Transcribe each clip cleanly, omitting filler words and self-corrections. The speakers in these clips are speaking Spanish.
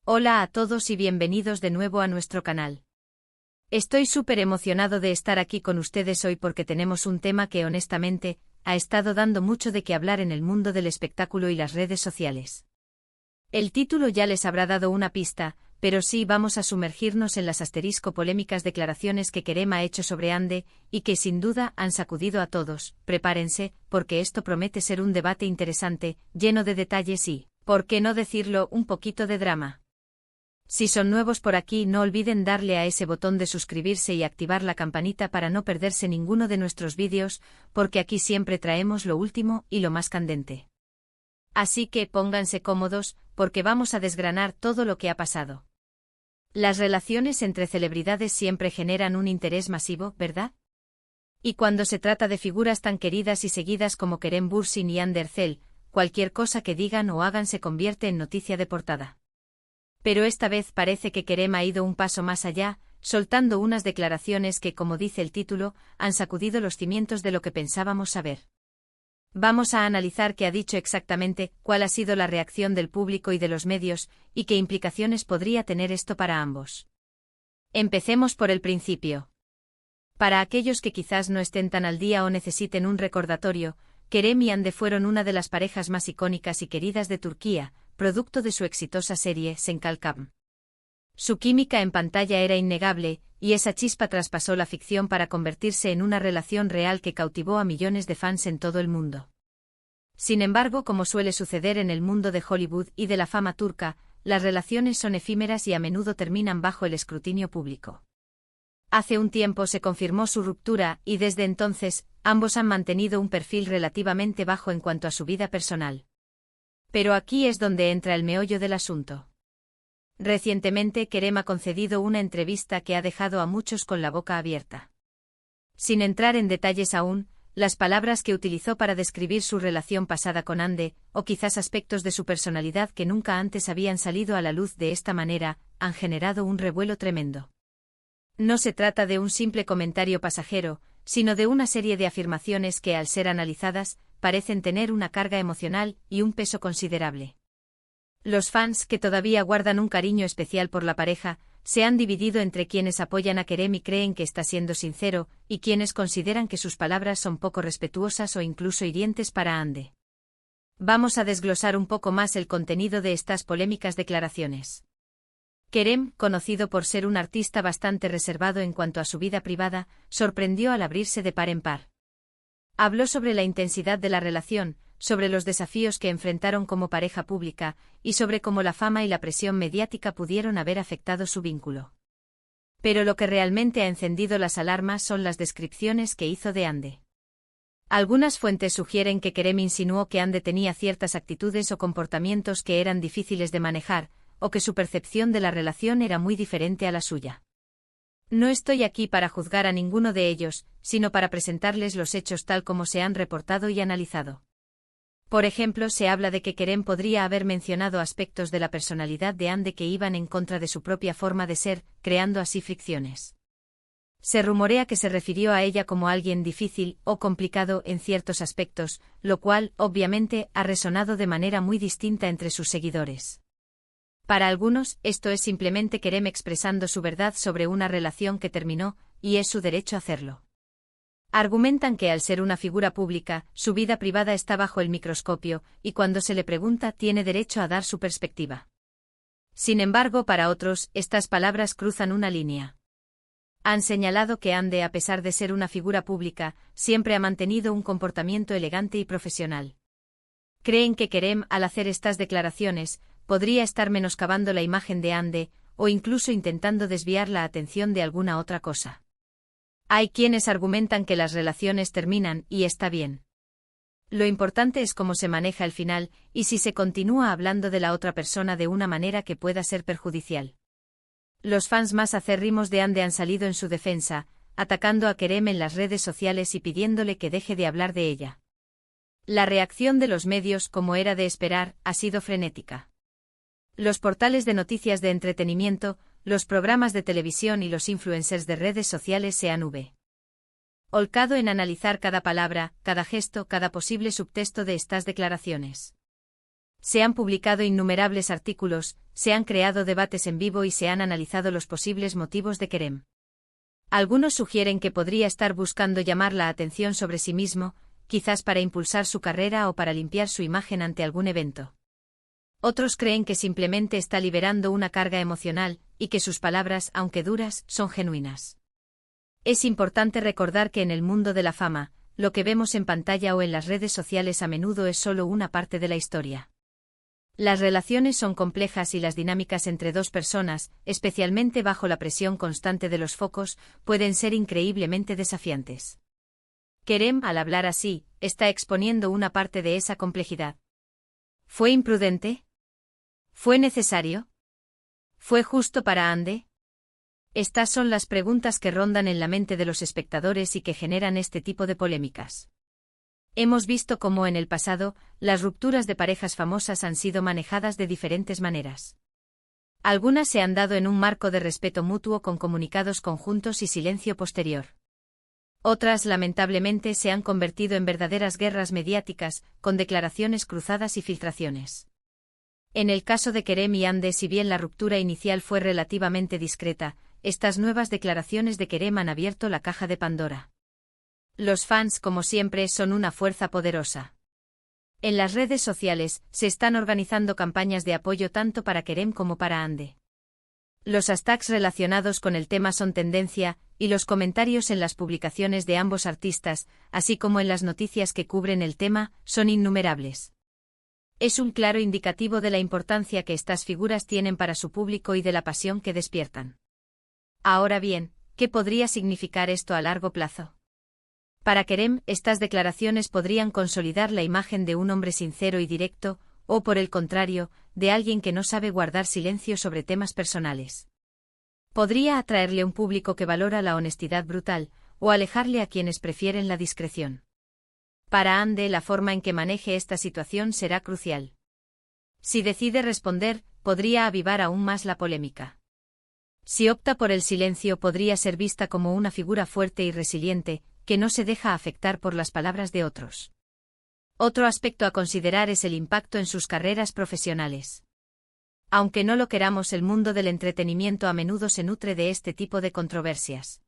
Hola a todos y bienvenidos de nuevo a nuestro canal. Estoy súper emocionado de estar aquí con ustedes hoy porque tenemos un tema que honestamente ha estado dando mucho de qué hablar en el mundo del espectáculo y las redes sociales. El título ya les habrá dado una pista, pero sí vamos a sumergirnos en las polémicas declaraciones que Kerem ha hecho sobre Ande y que sin duda han sacudido a todos. Prepárense, porque esto promete ser un debate interesante, lleno de detalles y, ¿por qué no decirlo?, un poquito de drama. Si son nuevos por aquí, no olviden darle a ese botón de suscribirse y activar la campanita para no perderse ninguno de nuestros vídeos, porque aquí siempre traemos lo último y lo más candente. Así que pónganse cómodos, porque vamos a desgranar todo lo que ha pasado. Las relaciones entre celebridades siempre generan un interés masivo, ¿verdad? Y cuando se trata de figuras tan queridas y seguidas como Kerem Bürsin y Hande Erçel, cualquier cosa que digan o hagan se convierte en noticia de portada. Pero esta vez parece que Kerem ha ido un paso más allá, soltando unas declaraciones que, como dice el título, han sacudido los cimientos de lo que pensábamos saber. Vamos a analizar qué ha dicho exactamente, cuál ha sido la reacción del público y de los medios, y qué implicaciones podría tener esto para ambos. Empecemos por el principio. Para aquellos que quizás no estén tan al día o necesiten un recordatorio, Kerem y Hande fueron una de las parejas más icónicas y queridas de Turquía, producto de su exitosa serie Sen Kalkam. Su química en pantalla era innegable, y esa chispa traspasó la ficción para convertirse en una relación real que cautivó a millones de fans en todo el mundo. Sin embargo, como suele suceder en el mundo de Hollywood y de la fama turca, las relaciones son efímeras y a menudo terminan bajo el escrutinio público. Hace un tiempo se confirmó su ruptura y desde entonces, ambos han mantenido un perfil relativamente bajo en cuanto a su vida personal. Pero aquí es donde entra el meollo del asunto. Recientemente Kerem ha concedido una entrevista que ha dejado a muchos con la boca abierta. Sin entrar en detalles aún, las palabras que utilizó para describir su relación pasada con Hande, o quizás aspectos de su personalidad que nunca antes habían salido a la luz de esta manera, han generado un revuelo tremendo. No se trata de un simple comentario pasajero, sino de una serie de afirmaciones que, al ser analizadas, parecen tener una carga emocional y un peso considerable. Los fans, que todavía guardan un cariño especial por la pareja, se han dividido entre quienes apoyan a Kerem y creen que está siendo sincero, y quienes consideran que sus palabras son poco respetuosas o incluso hirientes para Hande. Vamos a desglosar un poco más el contenido de estas polémicas declaraciones. Kerem, conocido por ser un artista bastante reservado en cuanto a su vida privada, sorprendió al abrirse de par en par. Habló sobre la intensidad de la relación, sobre los desafíos que enfrentaron como pareja pública, y sobre cómo la fama y la presión mediática pudieron haber afectado su vínculo. Pero lo que realmente ha encendido las alarmas son las descripciones que hizo de Hande. Algunas fuentes sugieren que Kerem insinuó que Hande tenía ciertas actitudes o comportamientos que eran difíciles de manejar, o que su percepción de la relación era muy diferente a la suya. No estoy aquí para juzgar a ninguno de ellos, sino para presentarles los hechos tal como se han reportado y analizado. Por ejemplo, se habla de que Kerem podría haber mencionado aspectos de la personalidad de Hande que iban en contra de su propia forma de ser, creando así fricciones. Se rumorea que se refirió a ella como alguien difícil o complicado en ciertos aspectos, lo cual, obviamente, ha resonado de manera muy distinta entre sus seguidores. Para algunos, esto es simplemente Kerem expresando su verdad sobre una relación que terminó, y es su derecho a hacerlo. Argumentan que al ser una figura pública, su vida privada está bajo el microscopio, y cuando se le pregunta tiene derecho a dar su perspectiva. Sin embargo, para otros, estas palabras cruzan una línea. Han señalado que Hande, a pesar de ser una figura pública, siempre ha mantenido un comportamiento elegante y profesional. Creen que Kerem, al hacer estas declaraciones, podría estar menoscabando la imagen de Hande, o incluso intentando desviar la atención de alguna otra cosa. Hay quienes argumentan que las relaciones terminan, y está bien. Lo importante es cómo se maneja el final, y si se continúa hablando de la otra persona de una manera que pueda ser perjudicial. Los fans más acérrimos de Hande han salido en su defensa, atacando a Kerem en las redes sociales y pidiéndole que deje de hablar de ella. La reacción de los medios, como era de esperar, ha sido frenética. Los portales de noticias de entretenimiento, los programas de televisión y los influencers de redes sociales se han volcado en analizar cada palabra, cada gesto, cada posible subtexto de estas declaraciones. Se han publicado innumerables artículos, se han creado debates en vivo y se han analizado los posibles motivos de Kerem. Algunos sugieren que podría estar buscando llamar la atención sobre sí mismo, quizás para impulsar su carrera o para limpiar su imagen ante algún evento. Otros creen que simplemente está liberando una carga emocional, y que sus palabras, aunque duras, son genuinas. Es importante recordar que en el mundo de la fama, lo que vemos en pantalla o en las redes sociales a menudo es solo una parte de la historia. Las relaciones son complejas y las dinámicas entre dos personas, especialmente bajo la presión constante de los focos, pueden ser increíblemente desafiantes. Kerem, al hablar así, está exponiendo una parte de esa complejidad. ¿Fue imprudente? ¿Fue necesario? ¿Fue justo para Hande? Estas son las preguntas que rondan en la mente de los espectadores y que generan este tipo de polémicas. Hemos visto cómo en el pasado, las rupturas de parejas famosas han sido manejadas de diferentes maneras. Algunas se han dado en un marco de respeto mutuo con comunicados conjuntos y silencio posterior. Otras, lamentablemente, se han convertido en verdaderas guerras mediáticas, con declaraciones cruzadas y filtraciones. En el caso de Kerem y Hande, si bien la ruptura inicial fue relativamente discreta, estas nuevas declaraciones de Kerem han abierto la caja de Pandora. Los fans, como siempre, son una fuerza poderosa. En las redes sociales, se están organizando campañas de apoyo tanto para Kerem como para Hande. Los hashtags relacionados con el tema son tendencia, y los comentarios en las publicaciones de ambos artistas, así como en las noticias que cubren el tema, son innumerables. Es un claro indicativo de la importancia que estas figuras tienen para su público y de la pasión que despiertan. Ahora bien, ¿qué podría significar esto a largo plazo? Para Kerem, estas declaraciones podrían consolidar la imagen de un hombre sincero y directo, o por el contrario, de alguien que no sabe guardar silencio sobre temas personales. Podría atraerle un público que valora la honestidad brutal, o alejarle a quienes prefieren la discreción. Para Hande, la forma en que maneje esta situación será crucial. Si decide responder, podría avivar aún más la polémica. Si opta por el silencio, podría ser vista como una figura fuerte y resiliente, que no se deja afectar por las palabras de otros. Otro aspecto a considerar es el impacto en sus carreras profesionales. Aunque no lo queramos, el mundo del entretenimiento a menudo se nutre de este tipo de controversias.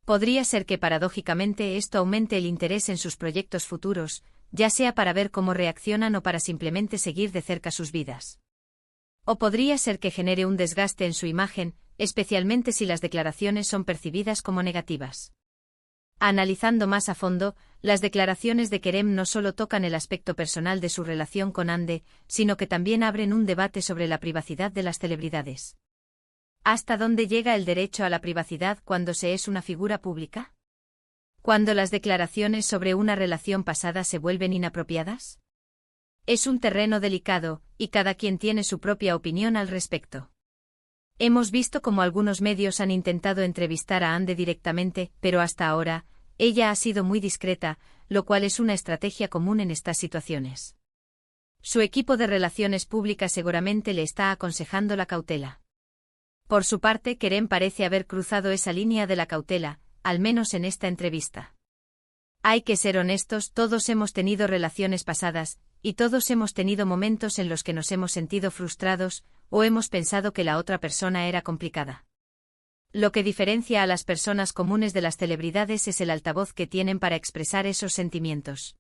Podría ser que paradójicamente esto aumente el interés en sus proyectos futuros, ya sea para ver cómo reaccionan o para simplemente seguir de cerca sus vidas. O podría ser que genere un desgaste en su imagen, especialmente si las declaraciones son percibidas como negativas. Analizando más a fondo, las declaraciones de Kerem no solo tocan el aspecto personal de su relación con Hande, sino que también abren un debate sobre la privacidad de las celebridades. ¿Hasta dónde llega el derecho a la privacidad cuando se es una figura pública? ¿Cuándo las declaraciones sobre una relación pasada se vuelven inapropiadas? Es un terreno delicado, y cada quien tiene su propia opinión al respecto. Hemos visto cómo algunos medios han intentado entrevistar a Hande directamente, pero hasta ahora, ella ha sido muy discreta, lo cual es una estrategia común en estas situaciones. Su equipo de relaciones públicas seguramente le está aconsejando la cautela. Por su parte, Kerem parece haber cruzado esa línea de la cautela, al menos en esta entrevista. Hay que ser honestos, todos hemos tenido relaciones pasadas, y todos hemos tenido momentos en los que nos hemos sentido frustrados, o hemos pensado que la otra persona era complicada. Lo que diferencia a las personas comunes de las celebridades es el altavoz que tienen para expresar esos sentimientos.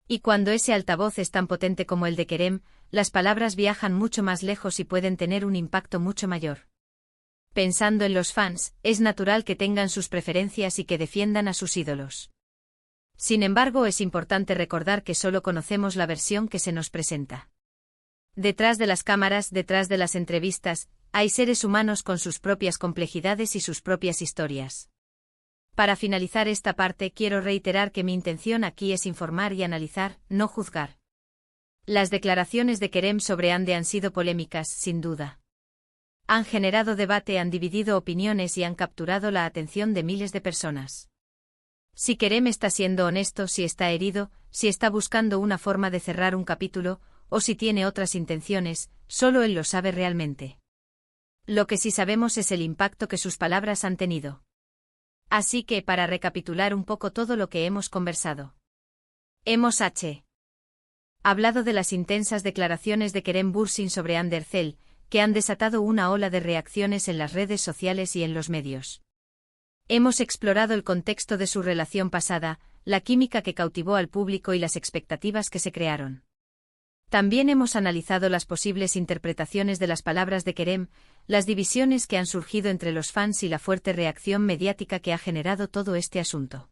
Y cuando ese altavoz es tan potente como el de Kerem, las palabras viajan mucho más lejos y pueden tener un impacto mucho mayor. Pensando en los fans, es natural que tengan sus preferencias y que defiendan a sus ídolos. Sin embargo, es importante recordar que solo conocemos la versión que se nos presenta. Detrás de las cámaras, detrás de las entrevistas, hay seres humanos con sus propias complejidades y sus propias historias. Para finalizar esta parte, quiero reiterar que mi intención aquí es informar y analizar, no juzgar. Las declaraciones de Kerem sobre Hande han sido polémicas, sin duda. Han generado debate, han dividido opiniones y han capturado la atención de miles de personas. Si Kerem está siendo honesto, si está herido, si está buscando una forma de cerrar un capítulo, o si tiene otras intenciones, solo él lo sabe realmente. Lo que sí sabemos es el impacto que sus palabras han tenido. Así que, para recapitular un poco todo lo que hemos conversado. Hemos hablado de las intensas declaraciones de Kerem Bürsin sobre Hande Erçel, que han desatado una ola de reacciones en las redes sociales y en los medios. Hemos explorado el contexto de su relación pasada, la química que cautivó al público y las expectativas que se crearon. También hemos analizado las posibles interpretaciones de las palabras de Kerem, las divisiones que han surgido entre los fans y la fuerte reacción mediática que ha generado todo este asunto.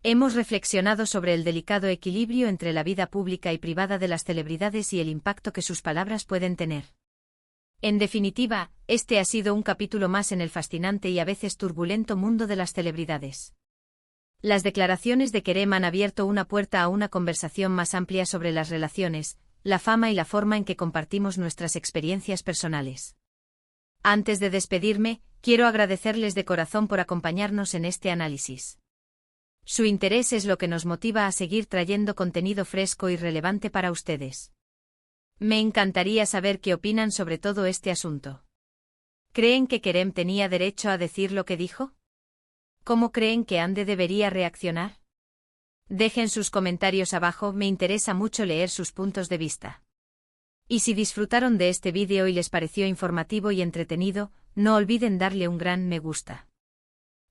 Hemos reflexionado sobre el delicado equilibrio entre la vida pública y privada de las celebridades y el impacto que sus palabras pueden tener. En definitiva, este ha sido un capítulo más en el fascinante y a veces turbulento mundo de las celebridades. Las declaraciones de Kerem han abierto una puerta a una conversación más amplia sobre las relaciones, la fama y la forma en que compartimos nuestras experiencias personales. Antes de despedirme, quiero agradecerles de corazón por acompañarnos en este análisis. Su interés es lo que nos motiva a seguir trayendo contenido fresco y relevante para ustedes. Me encantaría saber qué opinan sobre todo este asunto. ¿Creen que Kerem tenía derecho a decir lo que dijo? ¿Cómo creen que Ande debería reaccionar? Dejen sus comentarios abajo, me interesa mucho leer sus puntos de vista. Y si disfrutaron de este vídeo y les pareció informativo y entretenido, no olviden darle un gran me gusta.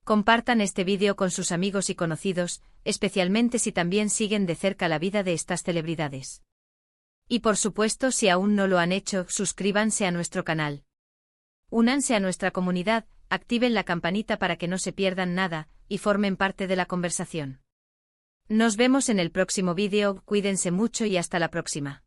Compartan este vídeo con sus amigos y conocidos, especialmente si también siguen de cerca la vida de estas celebridades. Y por supuesto, si aún no lo han hecho, suscríbanse a nuestro canal. Únanse a nuestra comunidad, activen la campanita para que no se pierdan nada, y formen parte de la conversación. Nos vemos en el próximo vídeo, cuídense mucho y hasta la próxima.